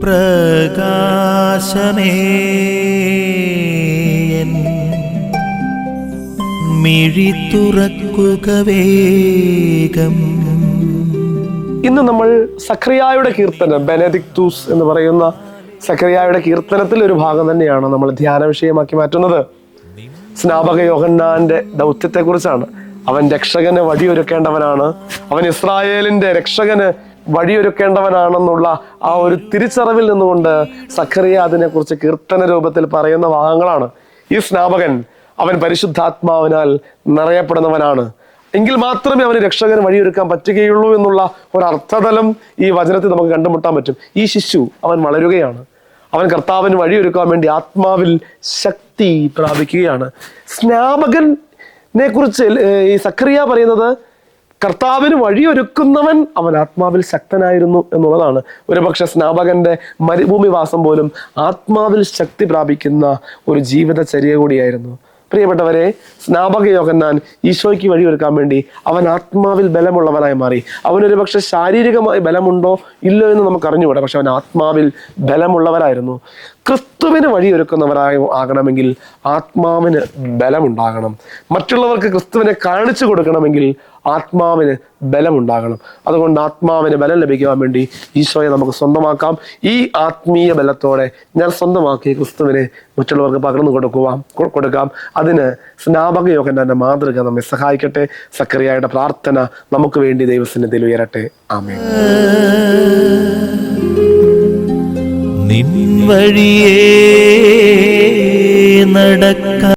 പ്രകാശമേ മിഴി തുറക്കുക വേഗം. ഇന്ന് നമ്മൾ സഖറിയായുടെ കീർത്തനം, ബെനഡിക്തൂസ് എന്ന് പറയുന്ന സഖറിയായുടെ കീർത്തനത്തിൽ ഒരു ഭാഗം തന്നെയാണ് നമ്മൾ ധ്യാന വിഷയമാക്കി മാറ്റുന്നത്. സ്നാപക യോഹന്നാന്റെ ദൗത്യത്തെക്കുറിച്ചാണ്. അവൻ രക്ഷകന് വഴിയൊരുക്കേണ്ടവനാണ്, അവൻ ഇസ്രായേലിന്റെ രക്ഷകന് വഴിയൊരുക്കേണ്ടവനാണെന്നുള്ള ആ ഒരു തിരിച്ചറിവിൽ നിന്നുകൊണ്ട് സഖറിയ അതിനെക്കുറിച്ച് കീർത്തന രൂപത്തിൽ പറയുന്ന ഭാഗങ്ങളാണ്. ഈ സ്നാപകൻ അവൻ പരിശുദ്ധാത്മാവിനാൽ നിറയപ്പെടുന്നവനാണ്, എങ്കിൽ മാത്രമേ അവന് രക്ഷകന് വഴിയൊരുക്കാൻ പറ്റുകയുള്ളൂ എന്നുള്ള ഒരു അർത്ഥതലം ഈ വചനത്തിൽ നമുക്ക് കണ്ടുമുട്ടാൻ പറ്റും. ഈ ശിശു അവൻ വളരുകയാണ്, അവൻ കർത്താവിന് വഴിയൊരുക്കാൻ വേണ്ടി ആത്മാവിൽ ശക്തി പ്രാപിക്കുകയാണ്. സ്നാപകനെ കുറിച്ച് ഈ സഖറിയ പറയുന്നത് കർത്താവിന് വഴിയൊരുക്കുന്നവൻ അവൻ ആത്മാവിൽ ശക്തനായിരുന്നു എന്നുള്ളതാണ്. ഒരുപക്ഷെ സ്നാപകന്റെ മരുഭൂമിവാസം പോലും ആത്മാവിൽ ശക്തി പ്രാപിക്കുന്ന ഒരു ജീവിതചര്യ കൂടിയായിരുന്നു. പ്രിയപ്പെട്ടവരെ, സ്നാപക യോഹന്നാൻ ഈശോയ്ക്ക് വഴിയൊരുക്കാൻ വേണ്ടി അവൻ ആത്മാവിൽ ബലമുള്ളവനായി മാറി. അവനൊരു പക്ഷെ ശാരീരികമായി ബലമുണ്ടോ ഇല്ലോ എന്ന് നമുക്ക് അറിഞ്ഞുകൂടാ, പക്ഷെ അവൻ ആത്മാവിൽ ബലമുള്ളവരായിരുന്നു. ക്രിസ്തുവിന് വഴിയൊരുക്കുന്നവരായി ആകണമെങ്കിൽ ആത്മാവിന് ബലമുണ്ടാകണം. മറ്റുള്ളവർക്ക് ക്രിസ്തുവിനെ കാണിച്ചു കൊടുക്കണമെങ്കിൽ ആത്മാവിന് ബലമുണ്ടാകണം. അതുകൊണ്ട് ആത്മാവിന് ബലം ലഭിക്കുവാൻ വേണ്ടി ഈശോയെ നമുക്ക് സ്വന്തമാക്കാം. ഈ ആത്മീയ ബലത്തോടെ ഞാൻ സ്വന്തമാക്കിയ ക്രിസ്തുവിനെ മറ്റുള്ളവർക്ക് പകർന്നു കൊടുക്കാം. അതിന് സ്നാപക യോഹന്നാന്റെ മാതൃക നമ്മെ സഹായിക്കട്ടെ. സഖറിയായുടെ പ്രാർത്ഥന നമുക്ക് വേണ്ടി ദൈവസന്നിധിയിൽ ഉയരട്ടെ. ആമേൻ. നിൻ വഴിയേ നടക്ക